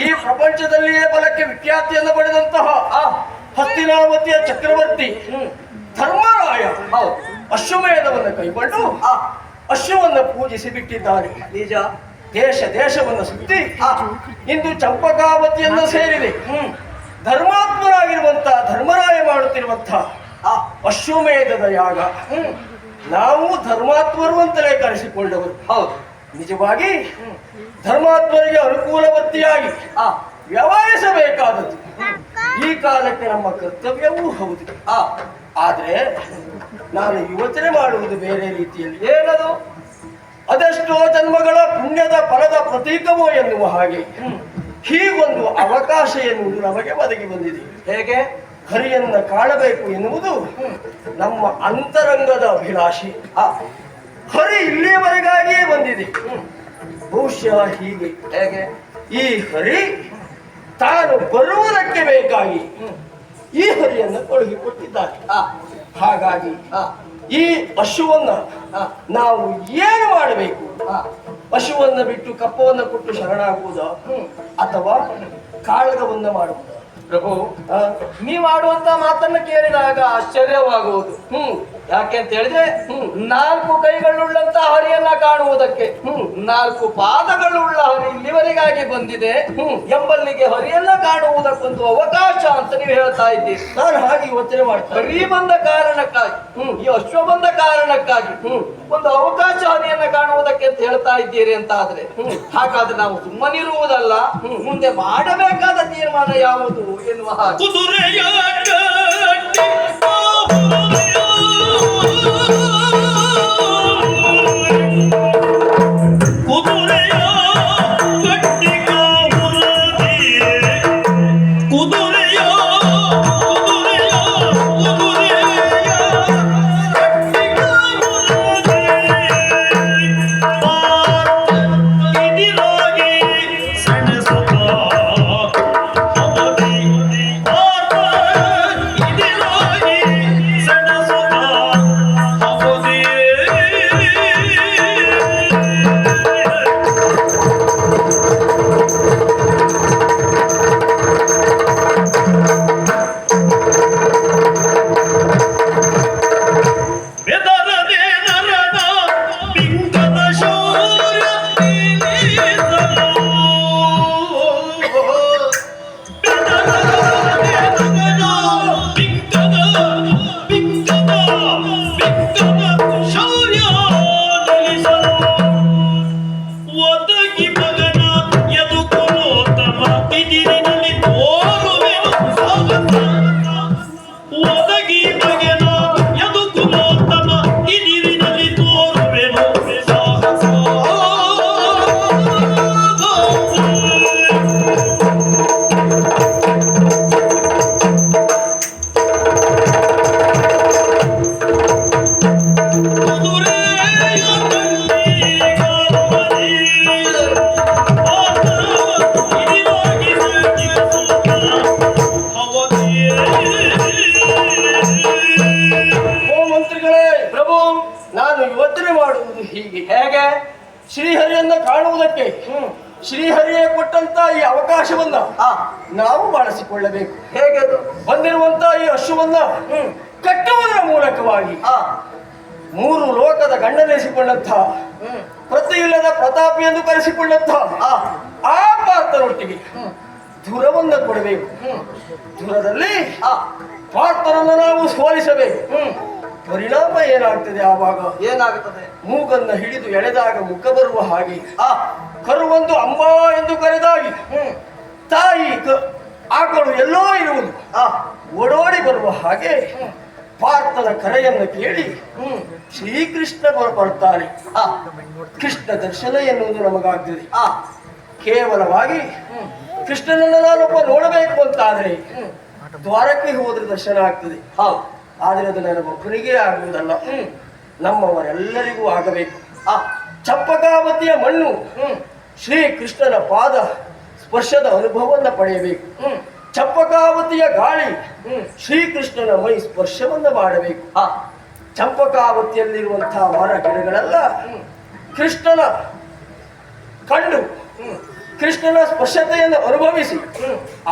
ಈ ಪ್ರಪಂಚದಲ್ಲಿಯೇ ಬಲಕ್ಕೆ ವಿಖ್ಯಾತಿಯನ್ನು ಪಡೆದಂತಹ ಹಸ್ತಿನಾವತಿಯ ಚಕ್ರವರ್ತಿ ಧರ್ಮರಾಯ ಅಶ್ವಮೇಧವನ್ನು ಕೈಗೊಂಡು ಅಶ್ವವನ್ನು ಪೂಜಿಸಿ ಬಿಟ್ಟಿದ್ದಾರೆ. ನಿಜ. ದೇಶವನ್ನು ಸುತ್ತಿ ಇಂದು ಚಂಪಕಾವತಿಯನ್ನು ಸೇರಿದೆ. ಧರ್ಮಾತ್ಮರಾಗಿರುವಂತಹ ಧರ್ಮರಾಯ ಮಾಡುತ್ತಿರುವಂತಹ ಅಶ್ವಮೇಧದ ಯಾಗ ನಾವು ಧರ್ಮಾತ್ಮರು ಅಂತಲೇ ಕರೆಸಿಕೊಂಡವರು. ಹೌದು, ನಿಜವಾಗಿ ಧರ್ಮಾತ್ಮರಿಗೆ ಅನುಕೂಲವರ್ತಿಯಾಗಿ ವ್ಯವಹರಿಸಬೇಕಾದದ್ದು ಈ ಕಾಲಕ್ಕೆ ನಮ್ಮ ಕರ್ತವ್ಯವೂ ಹೌದು. ಆದ್ರೆ ನಾನು ಯೋಚನೆ ಮಾಡುವುದು ಬೇರೆ ರೀತಿಯಲ್ಲಿ. ಏನದು? ಅದೆಷ್ಟೋ ಜನ್ಮಗಳ ಪುಣ್ಯದ ಫಲದ ಪ್ರತೀಕವೋ ಎನ್ನುವ ಹಾಗೆ ಹೀಗೊಂದು ಅವಕಾಶ ಎನ್ನುವುದು ನಮಗೆ ಒದಗಿ ಬಂದಿದೆ. ಹೇಗೆ? ಹರಿಯನ್ನ ಕಾಣಬೇಕು ಎನ್ನುವುದು ನಮ್ಮ ಅಂತರಂಗದ ಅಭಿಲಾಷೆ. ಹರಿ ಇಲ್ಲಿಯವರೆಗಾಗಿಯೇ ಬಂದಿದೆ. ಬಹುಶಃ ಹೀಗೆ ಹೇಗೆ ಈ ಹರಿ ತಾನು ಬರುವುದಕ್ಕೆ ಬೇಕಾಗಿ ಈ ಹರಿಯನ್ನು ಕಳುಹಿಕೊಟ್ಟಿದ್ದಾರೆ. ಹಾಗಾಗಿ ಈ ಪಶುವನ್ನ ನಾವು ಏನು ಮಾಡಬೇಕು? ಪಶುವನ್ನ ಬಿಟ್ಟು ಕಪ್ಪವನ್ನು ಕೊಟ್ಟು ಶರಣಾಗುವುದ ಅಥವಾ ಕಾಳಗವನ್ನ ಮಾಡುವುದ? ಪ್ರಭು, ನೀವು ಆಡುವಂತ ಮಾತನ್ನ ಕೇಳಿದಾಗ ಆಶ್ಚರ್ಯವಾಗುವುದು. ಯಾಕೆ ಅಂತ ಹೇಳಿದ್ರೆ, 4 ಕೈಗಳುಳ್ಳಂತ ಹರಿಯನ್ನ ಕಾಣುವುದಕ್ಕೆ 4 ಪಾದಗಳುಳ್ಳ ಹರಿ ಇಲ್ಲಿವರೆಗಾಗಿ ಬಂದಿದೆ ಎಂಬಲ್ಲಿಗೆ ಹರಿಯನ್ನ ಕಾಣುವುದಕ್ಕೊಂದು ಅವಕಾಶ ಅಂತ ನೀವು ಹೇಳ್ತಾ ಇದ್ದೀರಿ. ನಾನು ಹಾಗೆ ಯೋಚನೆ ಮಾಡ್ತೇನೆ. ಹರಿ ಬಂದ ಕಾರಣಕ್ಕಾಗಿ, ಈ ಅಶ್ವ ಬಂದ ಕಾರಣಕ್ಕಾಗಿ ಒಂದು ಅವಕಾಶ ಹರಿಯನ್ನ ಕಾಣುವುದಕ್ಕೆ ಅಂತ ಹೇಳ್ತಾ ಇದ್ದೀರಿ ಅಂತ ಆದ್ರೆ, ಹಾಗಾದ್ರೆ ನಾವು ಸುಮ್ಮನಿರುವುದಲ್ಲ, ಮುಂದೆ ಮಾಡಬೇಕಾದ ತೀರ್ಮಾನ ಯಾವುದು ಎನ್ನುವ ಹಾಗೆ. ಶ್ರೀಹರಿಯನ್ನ ಕಾಣುವುದಕ್ಕೆ ಶ್ರೀಹರಿಯೇ ಕೊಟ್ಟಂತ ಈ ಅವಕಾಶವನ್ನ ನಾವು ಬಳಸಿಕೊಳ್ಳಬೇಕು. ಹೇಗೆ? ಬಂದಿರುವಂತ ಈ ಅಶ್ವವನ್ನ ಕಟ್ಟುವುದರ ಮೂಲಕವಾಗಿ 3 ಲೋಕದ ಗಂಡನೆನಿಸಿಕೊಂಡಂತ ಪ್ರತಿ ಇಲ್ಲದ ಪ್ರತಾಪಿ ಎಂದು ಕರೆಸಿಕೊಂಡಂತ ಆ ಪಾರ್ಥನೊಟ್ಟಿಗೆ ಧುರವನ್ನ ಕೊಡಬೇಕು. ಧುರದಲ್ಲಿ ಪಾರ್ಥನನ್ನು ನಾವು ಸೋಲಿಸಬೇಕು. ಪರಿಣಾಮ ಏನಾಗ್ತದೆ? ಆವಾಗ ಏನಾಗುತ್ತದೆ? ಮೂಗನ್ನ ಹಿಡಿದು ಎಳೆದಾಗ ಮುಖ ಬರುವ ಹಾಗೆ, ಕರುವೊಂದು ಅಂಬ ಎಂದು ಕರೆದಾಗಿ ತಾಯಿ ಆಕಳು ಎಲ್ಲೋ ಇರುವುದು ಓಡೋಡಿ ಬರುವ ಹಾಗೆ ಪಾರ್ಥನ ಕರೆಯನ್ನು ಕೇಳಿ ಶ್ರೀಕೃಷ್ಣ ಬರ್ತಾನೆ. ಕೃಷ್ಣ ದರ್ಶನ ಎನ್ನುವುದು ನಮಗಾಗ್ತದೆ. ಕೇವಲವಾಗಿ ಕೃಷ್ಣನನ್ನು ನಾನೊಬ್ಬ ನೋಡಬೇಕು ಅಂತಾದ್ರೆ ದ್ವಾರಕ್ಕೆ ಹೋದ್ರೆ ದರ್ಶನ ಆಗ್ತದೆ. ಆದರೆ ಅದು ನನಗೊಬ್ಬನಿಗೆ ಆಗುವುದಲ್ಲ, ನಮ್ಮವರೆಲ್ಲರಿಗೂ ಆಗಬೇಕು. ಚಂಪಕಾವತಿಯ ಮಣ್ಣು ಶ್ರೀಕೃಷ್ಣನ ಪಾದ ಸ್ಪರ್ಶದ ಅನುಭವವನ್ನು ಪಡೆಯಬೇಕು. ಚಂಪಕಾವತಿಯ ಗಾಳಿ ಶ್ರೀಕೃಷ್ಣನ ಮೈ ಸ್ಪರ್ಶವನ್ನು ಮಾಡಬೇಕು. ಚಂಪಕಾವತಿಯಲ್ಲಿರುವಂತಹ ಮರ ಗಿಡಗಳೆಲ್ಲ ಕೃಷ್ಣನ ಕಂಡು ಕೃಷ್ಣನ ಸ್ಪರ್ಶತೆಯನ್ನು ಅನುಭವಿಸಿ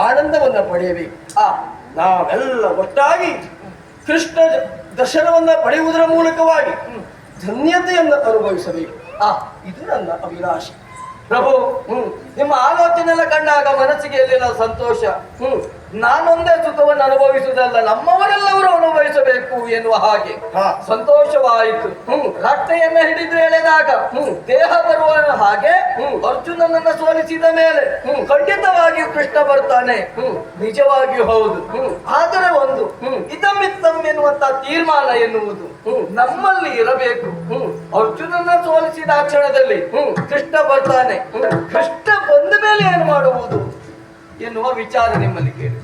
ಆನಂದವನ್ನ ಪಡೆಯಬೇಕು. ನಾವೆಲ್ಲ ಒಟ್ಟಾಗಿ ಕೃಷ್ಣ ದರ್ಶನವನ್ನ ಪಡೆಯುವುದರ ಮೂಲಕವಾಗಿ ಧನ್ಯತೆಯನ್ನು ಅನುಭವಿಸಬೇಕು. ಇದು ನನ್ನ ಅಭಿಲಾಷೆ. ಪ್ರಭು, ನಿಮ್ಮ ಆಲೋಚನೆ ಎಲ್ಲ ಕಂಡಾಗ ಮನಸ್ಸಿಗೆ ಎಲ್ಲಿನ ಸಂತೋಷ. ನಾನೊಂದೇ ಸುಖವನ್ನು ಅನುಭವಿಸುವುದಲ್ಲ, ನಮ್ಮವರೆಲ್ಲವರು ಅನುಭವಿಸಬೇಕು ಎನ್ನುವ ಹಾಗೆ ಸಂತೋಷವಾಯಿತು. ರಟ್ಟೆಯನ್ನ ಹಿಡಿದು ಎಳೆದಾಗ ದೇಹ ಬರುವ ಹಾಗೆ ಅರ್ಜುನನನ್ನ ಸೋಲಿಸಿದ ಮೇಲೆ ಖಂಡಿತವಾಗಿಯೂ ಕೃಷ್ಣ ಬರ್ತಾನೆ. ನಿಜವಾಗಿಯೂ ಹೌದು. ಆದರೆ ಒಂದು ಇದಮಿತ್ತಂ ಎನ್ನುವಂತ ತೀರ್ಮಾನ ಎನ್ನುವುದು ನಮ್ಮಲ್ಲಿ ಇರಬೇಕು. ಅರ್ಜುನನ್ನ ಸೋಲಿಸಿದ ಆ ಕ್ಷಣದಲ್ಲಿ ಕೃಷ್ಣ ಬರ್ತಾನೆ. ಕೃಷ್ಣ ಬಂದ ಮೇಲೆ ಏನು ಮಾಡುವುದು ಎನ್ನುವ ವಿಚಾರ ನಿಮ್ಮಲ್ಲಿ ಕೇಳಿ.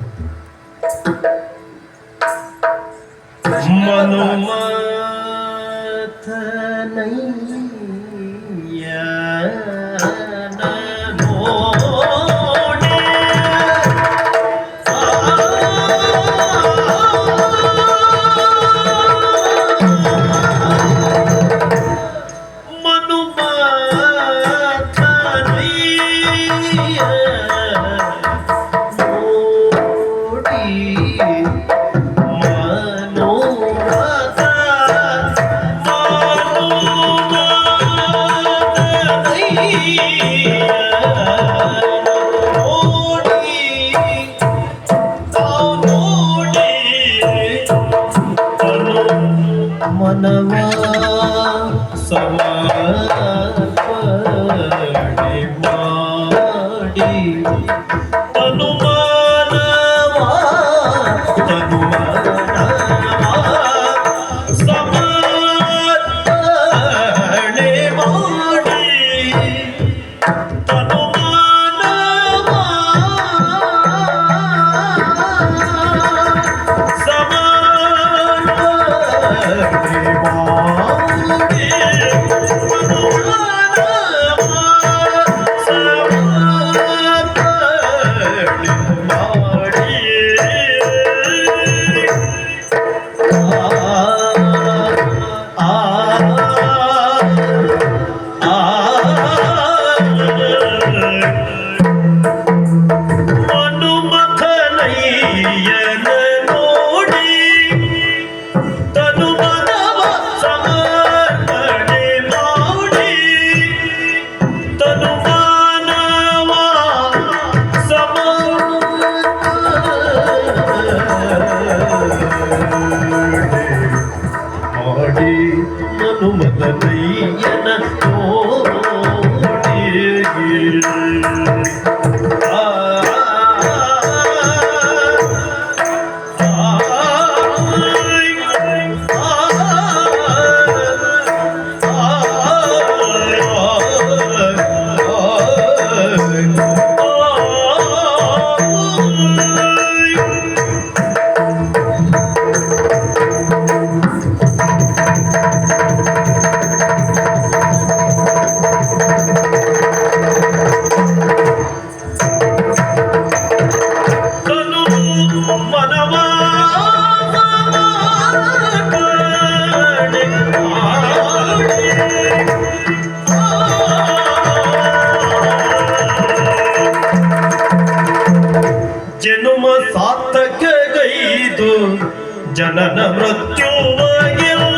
ಜನನ ಮೃತ್ಯುವಾಗಿರುವುದು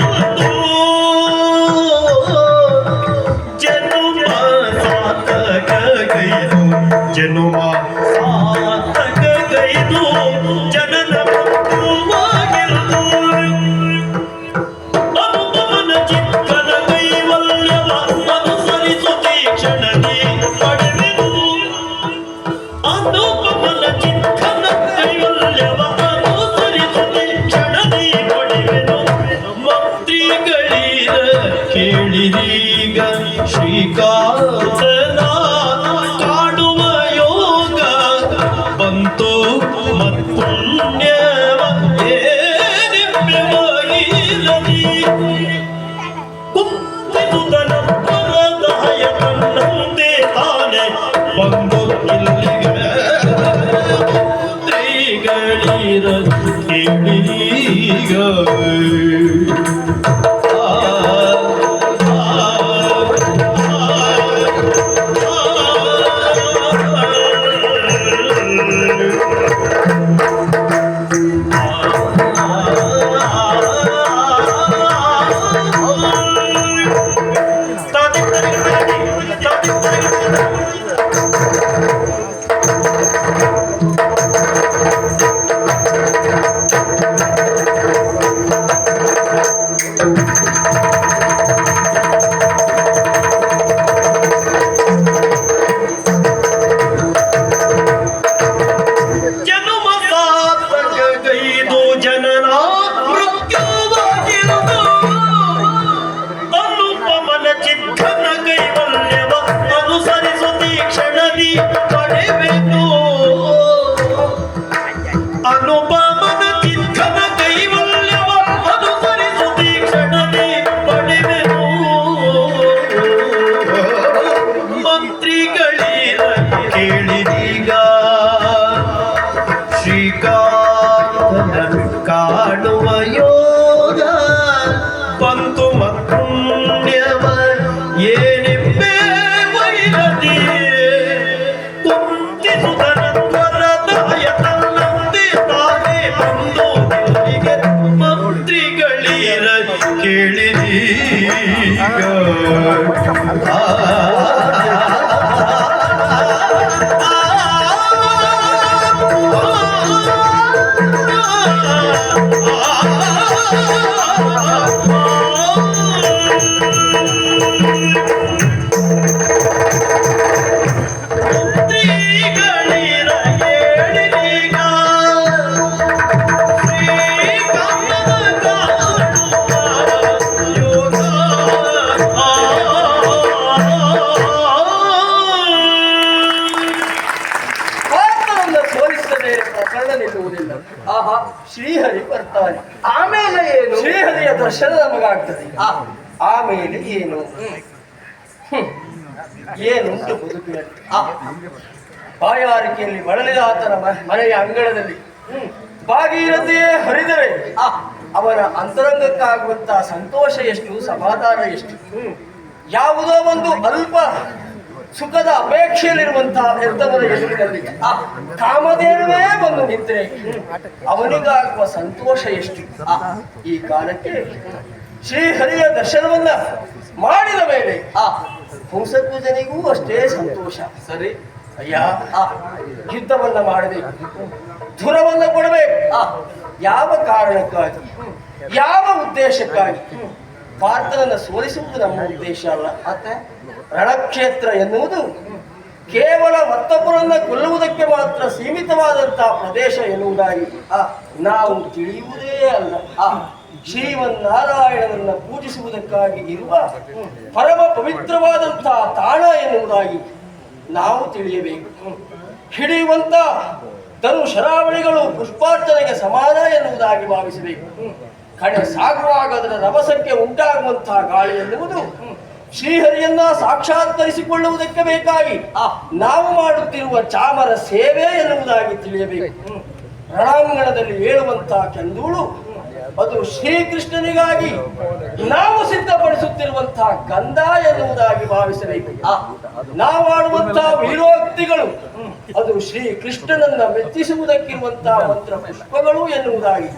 ಜನುಮ ಸಾತಕಗೈದು ಜನುಮ ಸಾತಕಗೈದು ಜನನ ಮೃತ್ಯುವಾಗಿರುವುದು ಅನುಪಮನ ಚಿಕ್ಕನ ಕೈವಲ್ಯವ ಅನುಸರಿಸುತ್ತೀ ಕ್ಷಣದಿ ಪಡೆವೆನು ಅನುಪಮನ ಚಿಕ್ಕನ ಕೈವಲ್ಯವ ಕೇಳಿದೀಗ ಶ್ರೀಕಾಂತನ ಕಾಡುವ ಯೋಗ ಪ್ರಕರಣ ನಿಲ್ಲುವುದಿಲ್ಲ. ಆಹಾ, ಶ್ರೀಹರಿ ಬರ್ತಾನೆ. ಆಮೇಲೆ ಏನು? ಶ್ರೀಹರಿಯ ದರ್ಶನ ನಮಗಾಗ್ತದೆ. ಆ, ಆಮೇಲೆ ಏನು? ಏನುಂಟು ಬದುಕಿನಲ್ಲಿ? ಆ, ಬಾಯಾರಿಕೆಯಲ್ಲಿ ಬಳಲಿದ ಆತನ ಮನೆಯ ಅಂಗಳದಲ್ಲಿ ಭಾಗೀರಥಿಯೇ ಹರಿದರೆ ಆ, ಅವನ ಅಂತರಂಗಕ್ಕಾಗುವಂತಹ ಸಂತೋಷ ಎಷ್ಟು, ಸಮಾಧಾನ ಎಷ್ಟು. ಯಾವುದೋ ಒಂದು ಅಲ್ಪ ಸುಖದ ಅಪೇಕ್ಷೆಯಲ್ಲಿರುವಂತಹ ವ್ಯಕ್ತವರ ಎದುರಿನಲ್ಲಿ ಕಾಮಧೇನುವೇ ಬಂದು ನಿಂತರೆ ಅವನಿಗಾಗುವ ಸಂತೋಷ ಎಷ್ಟು. ಈ ಕಾಲಕ್ಕೆ ಶ್ರೀಹರಿಯ ದರ್ಶನವನ್ನ ಮಾಡಿದ ಮೇಲೆ ಹಂಸಧ್ವಜನಿಗೂ ಅಷ್ಟೇ ಸಂತೋಷ. ಸರಿ. ಅಯ್ಯ, ಯುದ್ಧವನ್ನ ಮಾಡಬೇಕು, ಧುರವನ್ನ ಕೊಡಬೇಕು. ಯಾವ ಕಾರಣಕ್ಕಾಗಿ, ಯಾವ ಉದ್ದೇಶಕ್ಕಾಗಿ? ಪಾರ್ಥನನ್ನ ಸೋಲಿಸುವುದು ನಮ್ಮ ಉದ್ದೇಶ ಅಲ್ಲ. ಮತ್ತೆ ರಣಕ್ಷೇತ್ರ ಎನ್ನುವುದು ಕೇವಲ ಮತ್ತೊಬ್ಬರನ್ನ ಕೊಲ್ಲುವುದಕ್ಕೆ ಮಾತ್ರ ಸೀಮಿತವಾದಂತಹ ಪ್ರದೇಶ ಎನ್ನುವುದಾಗಿ ನಾವು ತಿಳಿಯುವುದೇ ಅಲ್ಲ. ಶ್ರೀಮನ್ನಾರಾಯಣನನ್ನ ಪೂಜಿಸುವುದಕ್ಕಾಗಿ ಇರುವ ಪರಮ ಪವಿತ್ರವಾದಂತಹ ತಾಣ ಎನ್ನುವುದಾಗಿ ನಾವು ತಿಳಿಯಬೇಕು. ಹಿಡಿಯುವಂತ ತನು ಶರಾವಳಿಗಳು ಪುಷ್ಪಾರ್ಚನೆಗೆ ಸಮಾನ ಎನ್ನುವುದಾಗಿ ಭಾವಿಸಬೇಕು. ಕಡೆ ಸಾಗುವಾಗ ಅದರ ರಭಸಕ್ಕೆ ಉಂಟಾಗುವಂತಹ ಗಾಳಿ ಎನ್ನುವುದು ಶ್ರೀಹರಿಯನ್ನ ಸಾಕ್ಷಾತ್ಕರಿಸಿಕೊಳ್ಳುವುದಕ್ಕೆ ಬೇಕಾಗಿ ನಾವು ಮಾಡುತ್ತಿರುವ ಚಾಮರ ಸೇವೆ ಎನ್ನುವುದಾಗಿ ತಿಳಿಯಬೇಕು. ರಣಾಂಗಣದಲ್ಲಿ ಏಳುವಂತಹ ಕೆಂದೂಳು ಅದು ಶ್ರೀಕೃಷ್ಣನಿಗಾಗಿ ನಾವು ಸಿದ್ಧಪಡಿಸುತ್ತಿರುವಂತಹ ಗಂಧ ಎನ್ನುವುದಾಗಿ ಭಾವಿಸಬೇಕು. ನಾವು ಆಡುವಂತಹ ವೀರೋಕ್ತಿಗಳು ಅದು ಶ್ರೀಕೃಷ್ಣನನ್ನ ಮೆಚ್ಚಿಸುವುದಕ್ಕಿರುವಂತಹ ಮಂತ್ರ ಪುಷ್ಪಗಳು ಎನ್ನುವುದಾಗಿ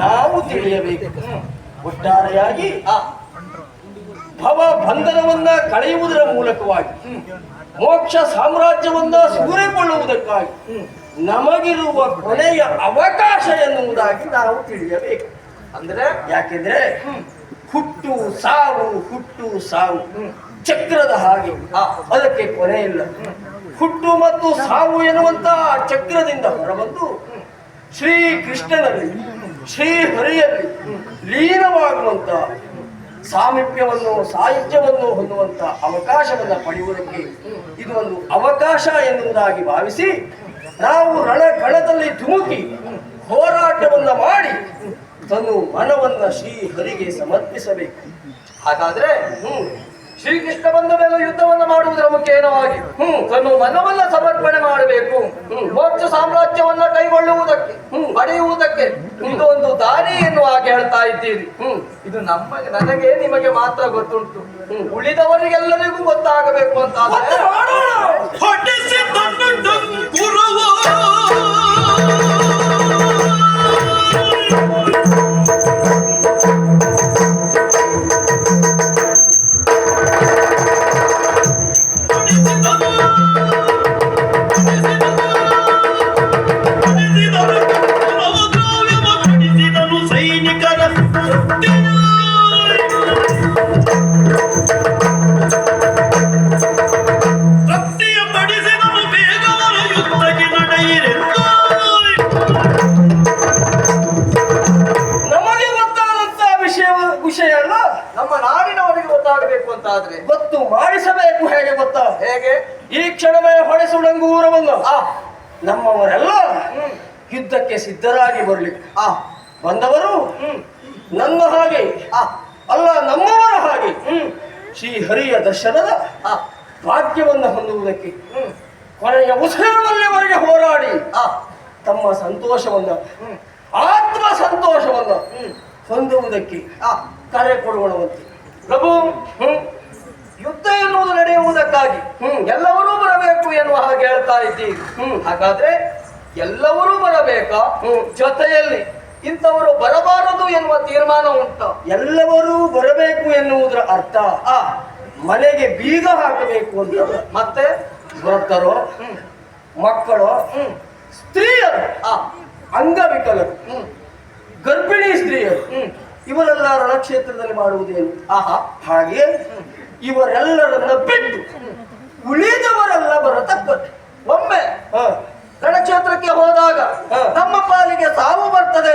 ನಾವು ತಿಳಿಯಬೇಕು. ಒಟ್ಟಾರೆಯಾಗಿ ಭವ ಬಂಧನವನ್ನ ಕಳೆಯುವುದರ ಮೂಲಕವಾಗಿ ಮೋಕ್ಷ ಸಾಮ್ರಾಜ್ಯವನ್ನ ಸೂರೆಗೊಳ್ಳುವುದಕ್ಕಾಗಿ ನಮಗಿರುವ ಕೊನೆಯ ಅವಕಾಶ ಎನ್ನುವುದಾಗಿ ನಾವು ತಿಳಿಯಬೇಕು. ಅಂದ್ರೆ ಯಾಕೆಂದ್ರೆ ಹುಟ್ಟು ಸಾವು, ಹುಟ್ಟು ಸಾವು ಚಕ್ರದ ಹಾಗೆ, ಅದಕ್ಕೆ ಕೊನೆ ಇಲ್ಲ. ಹುಟ್ಟು ಮತ್ತು ಸಾವು ಎನ್ನುವಂತಹ ಚಕ್ರದಿಂದ ಹೊರಬಂದು ಶ್ರೀಕೃಷ್ಣನಲ್ಲಿ, ಶ್ರೀಹರಿಯಲ್ಲಿ ಲೀನವಾಗುವಂತ ಸಾಮೀಪ್ಯವನ್ನು, ಸಾಹಿತ್ಯವನ್ನು ಹೊಂದುವಂತ ಅವಕಾಶವನ್ನು ಪಡೆಯುವುದಕ್ಕೆ ಇದು ಒಂದು ಅವಕಾಶ ಎನ್ನುವುದಾಗಿ ಭಾವಿಸಿ ನಾವು ರಣಕಣದಲ್ಲಿ ಧುಮುಕಿ ಹೋರಾಟವನ್ನ ಮಾಡಿ ತನ್ನ ಮನವನ್ನ ಶ್ರೀಹರಿಗೆ ಸಮರ್ಪಿಸಬೇಕು. ಹಾಗಾದ್ರೆ ಶ್ರೀಕೃಷ್ಣ ಬಂದ ಮೇಲೆ ಯುದ್ಧವನ್ನ ಮಾಡುವುದರ ಮುಖೇನವಾಗಿ ತನ್ನ ಮನವನ್ನ ಸಮರ್ಪಣೆ ಮಾಡಬೇಕು. ಮೋಕ್ಷ ಸಾಮ್ರಾಜ್ಯವನ್ನ ಕೈಗೊಳ್ಳುವುದಕ್ಕೆ, ಪಡೆಯುವುದಕ್ಕೆ ಇದು ಒಂದು ದಾರಿ ಎನ್ನುವ ಹಾಗೆ ಹೇಳ್ತಾ ಇದ್ದೀರಿ. ಇದು ನನಗೆ ನಿಮಗೆ ಮಾತ್ರ ಗೊತ್ತುಂಟು, ಉಳಿದವರಿಗೆಲ್ಲರಿಗೂ ಗೊತ್ತಾಗಬೇಕು ಅಂತ ಹೊಡೆಸಿ ತನ್ನ ಗುರುವ ವಿಷಯ ಅಲ್ಲ, ನಮ್ಮ ನಾಡಿನವರಿಗೆ ಗೊತ್ತಾಗಬೇಕು ಅಂತ ಆದ್ರೆ ಗೊತ್ತು ಮಾಡಿಸಬೇಕು. ಹೇಗೆ ಗೊತ್ತಾ? ಹೇಗೆ? ಈ ಕ್ಷಣವೇ ಹೊಡೆಸುಡಂಗೂರವನ್ನು ನಮ್ಮವರೆಲ್ಲ ಯುದ್ಧಕ್ಕೆ ಸಿದ್ಧರಾಗಿ ಬರಲಿಕ್ಕೆ ಬಂದವರು ನನ್ನ ಹಾಗೆ ಅಲ್ಲ, ನಮ್ಮವರ ಹಾಗೆ ಶ್ರೀಹರಿಯ ದರ್ಶನದ ಭಾಗ್ಯವನ್ನು ಹೊಂದುವುದಕ್ಕೆ ಕೊನೆಯ ಉಸಿರಿನಲ್ಲಿವರೆಗೆ ಹೋರಾಡಿ ತಮ್ಮ ಸಂತೋಷವನ್ನ, ಆತ್ಮ ಸಂತೋಷವನ್ನ ಹೊಂದುವುದಕ್ಕೆ ಕರೆ ಕೊಡುವಂತೆ. ಪ್ರಭು, ಯುದ್ಧ ಎನ್ನುವುದು ನಡೆಯುವುದಕ್ಕಾಗಿ ಎಲ್ಲವರೂ ಬರಬೇಕು ಎನ್ನುವ ಹಾಗೆ ಹೇಳ್ತಾ ಇದ್ದೀವಿ. ಹಾಗಾದ್ರೆ ಎಲ್ಲವರೂ ಬರಬೇಕಾ? ಜೊತೆಯಲ್ಲಿ ಇಂಥವರು ಬರಬಾರದು ಎನ್ನುವ ತೀರ್ಮಾನ ಉಂಟು? ಎಲ್ಲವರೂ ಬರಬೇಕು ಎನ್ನುವುದರ ಅರ್ಥ ಮನೆಗೆ ಬೀಗ ಹಾಕಬೇಕು ಅಂತ. ಮತ್ತೆ ವೃದ್ಧರು, ಮಕ್ಕಳು, ಸ್ತ್ರೀಯರು, ಅಂಗವಿಕಲರು, ಗರ್ಭಿಣಿ ಸ್ತ್ರೀಯರು ಇವರೆಲ್ಲ ರಣಕ್ಷೇತ್ರದಲ್ಲಿ ಮಾಡುವುದೇನು? ಹಾಗೆ ಇವರೆಲ್ಲರನ್ನ ಬಿಟ್ಟು ಉಳಿದವರೆಲ್ಲ ಬರತಕ್ಕದ್ದು. ಒಮ್ಮೆ ರಣಕ್ಷೇತ್ರಕ್ಕೆ ಹೋದಾಗ ನಮ್ಮ ಪಾಲಿಗೆ ಸಾವು ಬರ್ತದೆ,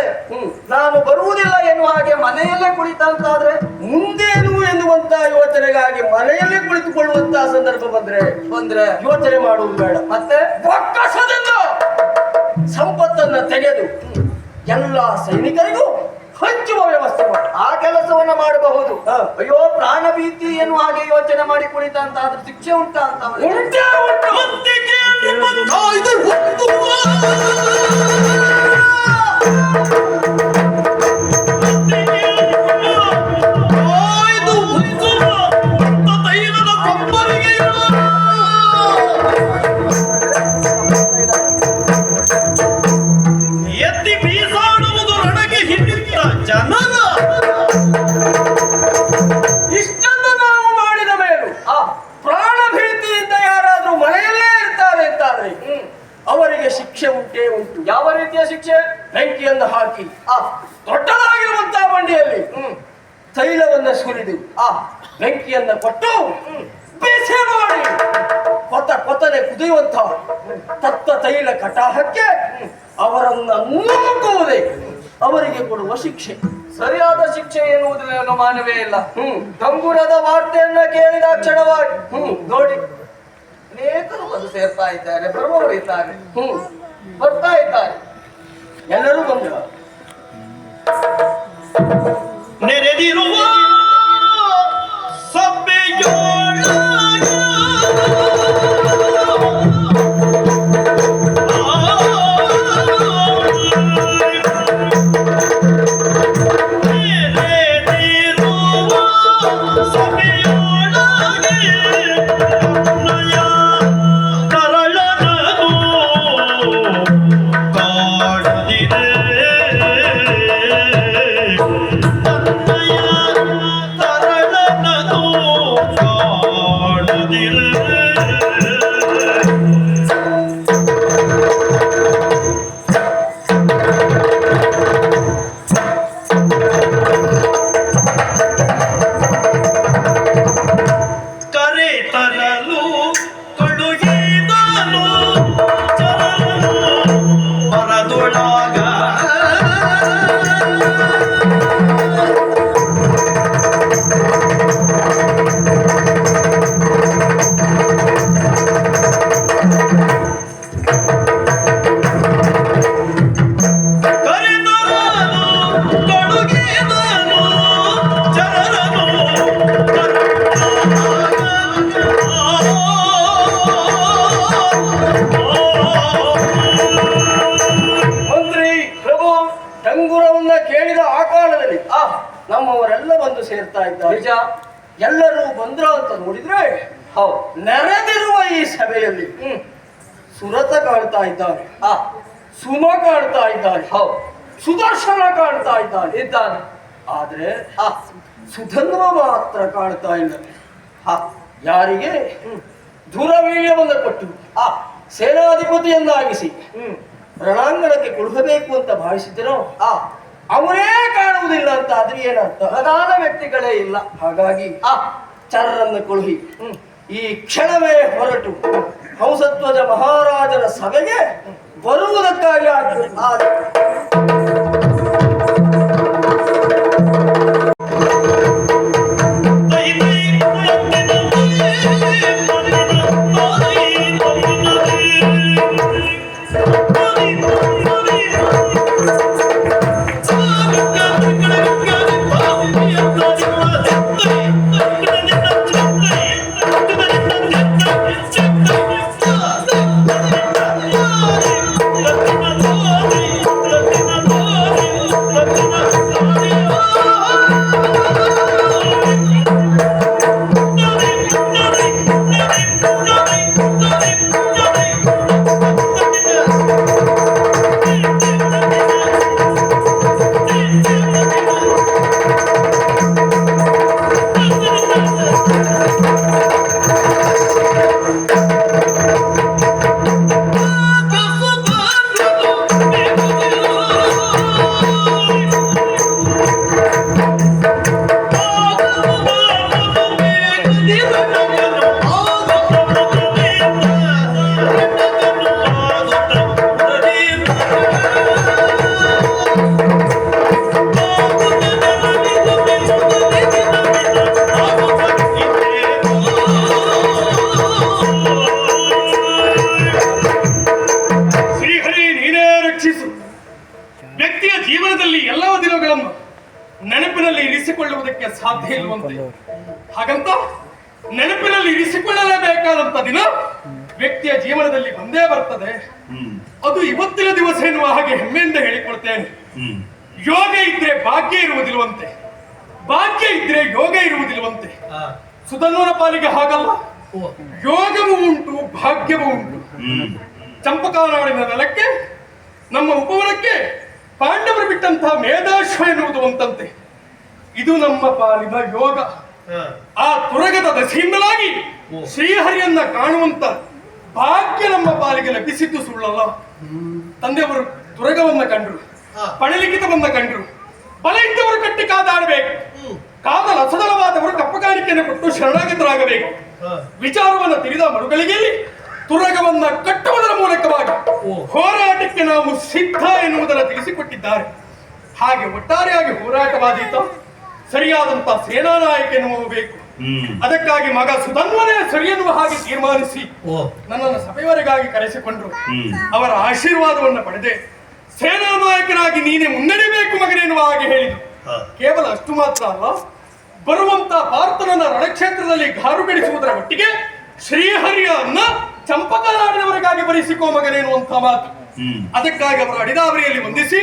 ನಾನು ಬರುವುದಿಲ್ಲ ಎನ್ನುವ ಹಾಗೆ ಮನೆಯಲ್ಲೇ ಕುಳಿತಂತಾದ್ರೆ ಮುಂದೇನು ಎನ್ನುವಂತ ಯೋಚನೆಗಾಗಿ ಮನೆಯಲ್ಲೇ ಕುಳಿತುಕೊಳ್ಳುವಂತಹ ಸಂದರ್ಭ ಬಂದ್ರೆ ಯೋಚನೆ ಮಾಡುವುದು ಬೇಡ. ಮತ್ತೆ ಬೊಕ್ಕಸದಿಂದ ಸಂಪತ್ತನ್ನು ಅವನ್ನು ತೆಗೆದು ಎಲ್ಲ ಸೈನಿಕರಿಗೂ ಹಂಚುವ ವ್ಯವಸ್ಥೆ ಮಾಡಿ. ಆ ಕೆಲಸವನ್ನ ಮಾಡಬಹುದು. ಹ. ಅಯ್ಯೋ ಪ್ರಾಣ ಭೀತಿ ಎನ್ನುವ ಹಾಗೆ ಯೋಚನೆ ಮಾಡಿ ಕುಳಿತ ಅಂತ ಆದ್ರೆ ಶಿಕ್ಷೆ ಉಂಟಾ ಅಂತ ಅವನಿಗೆ? ಉಂಟೇ ಉಂಟು. ಮತ್ತೆ ಕೇಳಿ ಬಂದಾಯ್ದು ಒಪ್ಪುವ. ಮತ್ತೆ ಕೇಳಿ ಆಯ್ದು ಒಪ್ಪುವ. ಭಕ್ತ ತೈಲದ ಕೊಬ್ಬರಿಗೆ ಎತ್ತಿ ಬೀಸಾಡುವುದು ರಣಗೆ ಹಿಡಿತ ಜನರ. ಇಷ್ಟನ್ನು ನಾವು ಮಾಡಿದ ಮೇಲೂ ಆ ಪ್ರಾಣ ಭೀತಿಯಿಂದ ಯಾರಾದ್ರೂ ಮನೆಯಲ್ಲೇ ಇರ್ತಾರೆ ಅಂತಾದ್ರೆ ಅವರಿಗೆ ಶಿಕ್ಷೆ ಉಂಟೇ ಉಂಟು. ಯಾವ ರೀತಿಯ ಶಿಕ್ಷೆ? ಬೆಂಕಿಯನ್ನು ಹಾಕಿ ಆ ದೊಡ್ಡದಾಗಿರುವಂತಹ ಬಂಡಿಯಲ್ಲಿ ತೈಲವನ್ನು ಸುರಿದು ಆ ಬೆಂಕಿಯನ್ನ ಕೊಟ್ಟು ಬಿಸಿ ಮಾಡಿ ಕೊತ್ತನೆ ಕುದಿಯುವಂತಹ ತತ್ತ ತೈಲ ಕಟಾಹಕ್ಕೆ ಅವರನ್ನ ನೂಕುವುದೇ ಅವರಿಗೆ ಕೊಡುವ ಶಿಕ್ಷೆ. ಸರಿಯಾದ ಶಿಕ್ಷೆ ಎನ್ನುವುದರಲ್ಲಿ ಅನುಮಾನವೇ ಇಲ್ಲ. ಡಂಗುರದ ವಾರ್ತೆಯನ್ನ ಕೇಳಿದ ಕ್ಷಣವಾಗಿ ನೋಡಿ ಅನೇಕರು ಬಂದು ಸೇರ್ತಾ ಇದ್ದಾರೆ, ಬರುವವರು ಇದ್ದಾರೆ, ಬರ್ತಾ ಇದ್ದಾರೆ. ಎಲ್ಲರೂ ಬಂದರು. ನೆರೆದಿರುವ ಸಭೆಯೊಳಗೆ ನಮ್ಮವರೆಲ್ಲ ಬಂದು ಸೇರ್ತಾ ಇದ್ದಾರೆ. ನಿಜ. ಎಲ್ಲರೂ ಬಂದ್ರ ಅಂತ ನೋಡಿದ್ರೆ ಹೌದು, ನೆರೆದಿರುವ ಈ ಸಭೆಯಲ್ಲಿ ಸುರತ ಕಾಣ್ತಾ ಇದ್ದಾನೆ, ಸುಮ ಕಾಣ್ತಾ ಇದ್ದಾನೆ, ಹೌದು, ಸುದರ್ಶನ ಕಾಣ್ತಾ ಇದ್ದಾನೆ. ಆದ್ರೆ ಸುಧನ್ವ ಮಾತ್ರ ಕಾಣ್ತಾ ಇಲ್ಲ. ಯಾರಿಗೆ ದುರವೀರ್ಯವನ್ನು ಕೊಟ್ಟು ಸೇನಾಧಿಪತಿಯನ್ನಾಗಿಸಿ ರಣಾಂಗಣಕ್ಕೆ ಕೊಡಬೇಕು ಅಂತ ಭಾವಿಸಿದ್ದನೋ ಅವನೇ ಕಾಣುವುದಿಲ್ಲ ಅಂತ ಆದ್ರೆ ಏನರ್ಥ? ಪ್ರಧಾನ ವ್ಯಕ್ತಿಗಳೇ ಇಲ್ಲ. ಹಾಗಾಗಿ ಚರರನ್ನು ಕೊಳುಹಿ ಈ ಕ್ಷಣವೇ ಹೊರಟು ಹಂಸಧ್ವಜ ಮಹಾರಾಜನ ಸಭೆಗೆ ಬರುವುದಕ್ಕಾಗಿ ಜೀವನದಲ್ಲಿ ಎಲ್ಲವ ದಿನಗಳನ್ನು ನೆನಪಿನಲ್ಲಿ ಇರಿಸಿಕೊಳ್ಳುವುದಕ್ಕೆ ಸಾಧ್ಯ ಇರುವಂತೆ, ಹಾಗಂತ ನೆನಪಿನಲ್ಲಿ ಇರಿಸಿಕೊಳ್ಳಲೇಬೇಕಾದಂತ ದಿನ ವ್ಯಕ್ತಿಯ ಜೀವನದಲ್ಲಿ ಬಂದೇ ಬರ್ತದೆ. ಅದು ಇವತ್ತಿನ ದಿವಸ ಎನ್ನುವ ಹಾಗೆ ಹೆಮ್ಮೆಯಿಂದ ಹೇಳಿಕೊಳ್ತೇನೆ. ಯೋಗ ಇದ್ರೆ ಭಾಗ್ಯ ಇರುವುದಿಲ್ವಂತೆ, ಭಾಗ್ಯ ಇದ್ರೆ ಯೋಗ ಇರುವುದಿಲ್ವಂತೆ. ಸುಧನ್ವನ ಪಾಲಿಗೆ ಹಾಗಲ್ಲ, ಯೋಗವೂ ಉಂಟು ಭಾಗ್ಯವೂ ಉಂಟು. ಚಂಪಕಾನಾಡಿನ ನೆಲಕ್ಕೆ, ನಮ್ಮ ಉಪವನಕ್ಕೆ ಪಾಂಡವರು ಬಿಟ್ಟಂತಹ ಮೇಧಾಶ್ವ ಎನ್ನುವುದು ಒಂದಂತೆ. ಇದು ನಮ್ಮ ಪಾಲಿನ ಯೋಗ. ಆ ತುರಗದ ದಶೆಯಿಂದಲಾಗಿ ಶ್ರೀಹರಿಯನ್ನ ಕಾಣುವಂತ ಭಾಗ್ಯ ನಮ್ಮ ಪಾಲಿಗೆ ಲಭಿಸಿದ್ದು ಸುಳ್ಳಲ್ಲ. ತಂದೆಯವರು ತುರಗವನ್ನ ಕಂಡ್ರು, ಪಣಲಿಖಿತವನ್ನ ಕಂಡ್ರು. ಬಲ ಇದ್ದವರು ಕಟ್ಟಿ ಕಾದಾಡಬೇಕು, ಕಾದ ಲಸದಳವಾದವರು ಕಪ್ಪಗಾಣಿಕೆಯನ್ನು ಕೊಟ್ಟು ಶರಣಾಗತರಾಗಬೇಕು. ವಿಚಾರವನ್ನು ತಿಳಿದ ಮರುಗಳಿಗೆ ತುರಗವನ್ನ ಕಟ್ಟುವುದರ ಮೂಲಕವಾಗಿ ಹೋರಾಟಕ್ಕೆ ನಾವು ಸಿದ್ಧ ಎನ್ನುವುದನ್ನು ತಿಳಿಸಿಕೊಟ್ಟಿದ್ದಾರೆ. ಹಾಗೆ ಒಟ್ಟಾರೆಯಾಗಿ ಹೋರಾಟವಾದೀತು. ಸರಿಯಾದಂತಹ ಸೇನಾ ನಾಯಕ ಎನ್ನುವ ಬೇಕು. ಅದಕ್ಕಾಗಿ ಮಗ ಸುಧನ್ವನೇ ಸರಿ ಎನ್ನುವ ಹಾಗೆ ತೀರ್ಮಾನಿಸಿ ನನ್ನನ್ನು ಸಭೆಯವರೆಗಾಗಿ ಕರೆಸಿಕೊಂಡ್ರು. ಅವರ ಆಶೀರ್ವಾದವನ್ನು ಪಡೆದೆ. ಸೇನಾ ನಾಯಕನಾಗಿ ನೀನೇ ಮುನ್ನಡೆಯಬೇಕು ಮಗನೆನ್ನುವ ಹಾಗೆ ಹೇಳಿದ್ರು. ಕೇವಲ ಅಷ್ಟು ಮಾತ್ರ ಅಲ್ಲ, ಬರುವಂತ ಪಾರ್ಥನನ್ನ ರಣಕ್ಷೇತ್ರದಲ್ಲಿ ಗಾರುಗಡಿಸುವುದರ ಒಟ್ಟಿಗೆ ಶ್ರೀಹರಿಯನ್ನ ಚಂಪಕನಾಡಿನವರಿಗಾಗಿ ಬರೆಸಿಕೋ ಮಗನೇನುವಂತ ಮಾತು. ಅದಕ್ಕಾಗಿ ಅವರ ಅಡಿದಾವರಿಯಲ್ಲಿ ವಂದಿಸಿ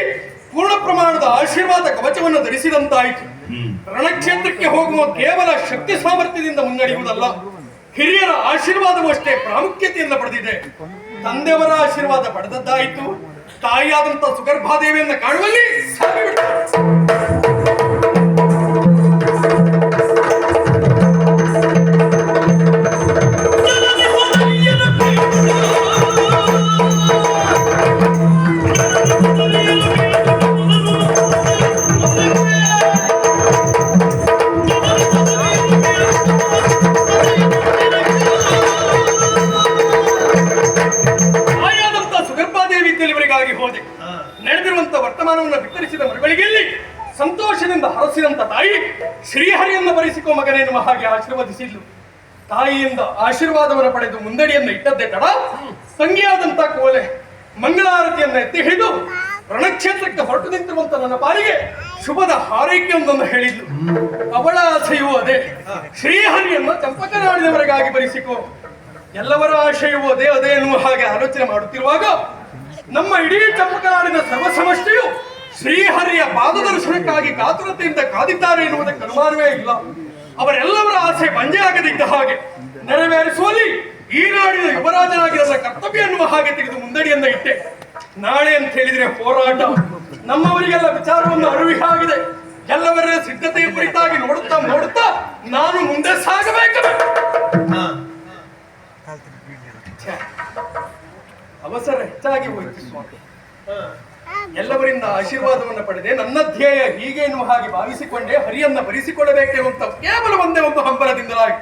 ಪೂರ್ಣ ಪ್ರಮಾಣದ ಆಶೀರ್ವಾದ ಕವಚವನ್ನು ಧರಿಸಿದಂತಾಯಿತು. ರಣಕ್ಷೇತ್ರಕ್ಕೆ ಹೋಗುವ ಕೇವಲ ಶಕ್ತಿ ಸಾಮರ್ಥ್ಯದಿಂದ ಮುನ್ನಡೆಯುವುದಲ್ಲ, ಹಿರಿಯರ ಆಶೀರ್ವಾದವೂ ಅಷ್ಟೇ ಪ್ರಾಮುಖ್ಯತೆಯನ್ನು ಪಡೆದಿದೆ. ತಂದೆಯವರ ಆಶೀರ್ವಾದ ಪಡೆದದ್ದಾಯಿತು. ತಾಯಿಯಾದಂತಹ ಸುಗರ್ಭಾದೇವಿಯನ್ನು ಕಾಣುವಲ್ಲಿ ಸಾಗಿಬಿಡ್ತಾರೆ. ಹೋದೆ. ನಡೆದಿರುವಂತಹ ವರ್ತಮಾನವನ್ನು ಬಿತ್ತರಿಸಿದ ಮರುಗಳಿಗೆ ಸಂತೋಷದಿಂದ ಹರಸಿದಂತ ತಾಯಿ ಶ್ರೀಹರಿಯನ್ನು ಬರೆಸಿಕೋ ಮಗನೇ ಎನ್ನುವ ಹಾಗೆ ಆಶೀರ್ವದಿಸಿದ್ಲು. ತಾಯಿಯಿಂದ ಆಶೀರ್ವಾದವನ್ನು ಪಡೆದು ಮುಂದಡಿಯನ್ನು ಇಟ್ಟದ್ದೇ ತಡ ಸಂಗಿಯಾದಂತ ಕೋಲೆ ಮಂಗಳಾರತಿಯನ್ನು ಎತ್ತಿ ಹಿಡಿದು ರಣಕ್ಷೇತ್ರಕ್ಕೆ ಹೊರಟು ನಿಂತಿರುವಂತ ನನ್ನ ಪಾಲಿಗೆ ಶುಭದ ಹಾರೈಕೆಯೊಂದನ್ನು ಹೇಳಿದ್ಲು. ಅವಳ ಆಸೆಯೂ ಅದೇ, ಶ್ರೀಹರಿಯನ್ನು ಚಂಪಕನಾಡಿನವರಿಗಾಗಿ ಬರೆಸಿಕೋ. ಎಲ್ಲವರ ಆಶೆಯೂ ಅದೇ ಅದೇ ಎನ್ನುವ ಹಾಗೆ ಆಲೋಚನೆ ಮಾಡುತ್ತಿರುವಾಗ ನಮ್ಮ ಇಡೀ ಚಂಪಕನಾಡಿನ ಸರ್ವಸಮಷ್ಟಿಯು ಶ್ರೀಹರಿಯ ಪಾದದರ್ಶನಕ್ಕಾಗಿ ಕಾತುರತೆಯಿಂದ ಕಾದಿದ್ದಾರೆ ಎನ್ನುವುದಕ್ಕೆ ಅನುಮಾನವೇ ಇಲ್ಲ. ಅವರೆಲ್ಲವರ ಆಸೆ ಬಂಜೆಯಾಗದಿದ್ದ ಹಾಗೆ ನೆರವೇರಿಸುವಲ್ಲಿ ಈ ನಾಡಿನ ಯುವರಾಜನಾಗಿ ನನ್ನ ಕರ್ತವ್ಯ ಎನ್ನುವ ಹಾಗೆ ತೆಗೆದು ಮುಂದಡಿಯನ್ನ ಇಟ್ಟೆ. ನಾಳೆ ಅಂತ ಹೇಳಿದ್ರೆ ಹೋರಾಟ. ನಮ್ಮವರಿಗೆಲ್ಲ ವಿಚಾರವನ್ನು ಅರಿವಾಗಿದೆ. ಎಲ್ಲವರ ಸಿದ್ಧತೆಯ ಕುರಿತಾಗಿ ನೋಡುತ್ತಾ ನಾನು ಮುಂದೆ ಸಾಗಬೇಕು. ಅವಸರ ಹೆಚ್ಚಾಗಿ ಹೋಯಿತು ಸ್ವಾಮಿ. ಎಲ್ಲವರಿಂದ ಆಶೀರ್ವಾದವನ್ನು ಪಡೆದೆ. ನನ್ನ ಧ್ಯೇಯ ಹೀಗೆ ಎನ್ನುವ ಹಾಗೆ ಭಾವಿಸಿಕೊಂಡೆ. ಹರಿಯನ್ನ ಬರಿಸಿಕೊಳ್ಳಬೇಕೆನ್ನುವಂತ ಕೇವಲ ಒಂದೇ ಒಂದು ಹಂಬಲದಿಂದಲಾಗಿ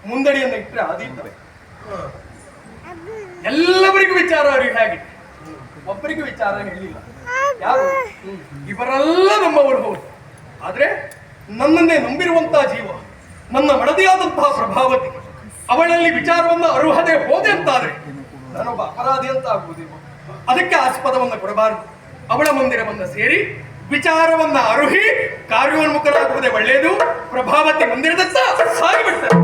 ಮುಂದಡಿಯನ್ನು ಇಟ್ಟರೆ ಆದೀತವೆ. ಎಲ್ಲವರಿಗೂ ವಿಚಾರ ಅರಿವು ಹೇಗಿದೆ, ಒಬ್ಬರಿಗೂ ವಿಚಾರ ಹೇಳಿಲ್ಲ. ಯಾರು? ಇವರೆಲ್ಲ ನಮ್ಮವರು ಹೌದು. ಆದ್ರೆ ನನ್ನನ್ನೇ ನಂಬಿರುವಂತಹ ಜೀವ, ನನ್ನ ಮಡದಿಯಾದಂತಹ ಪ್ರಭಾವತಿ, ಅವಳಲ್ಲಿ ವಿಚಾರವನ್ನು ಅರ್ಹತೆ ಹೋದೆ ಅಂತಾದ್ರೆ ನಾನೊಬ್ಬ ಅಪರಾಧಿ ಅಂತ ಆಗುವುದಿಲ್ಲ. ಅದಕ್ಕೆ ಆಸ್ಪದವನ್ನು ಕೊಡಬಾರದು. ಅವಳ ಮಂದಿರವನ್ನು ಸೇರಿ ವಿಚಾರವನ್ನ ಅರುಹಿ ಕಾರ್ಯೋನ್ಮುಖರಾಗುವುದೇ ಒಳ್ಳೆಯದು. ಪ್ರಭಾವತಿ ಮಂದಿರದತ್ತ ಸಾಗಿಬಿಡ್ತಾರೆ.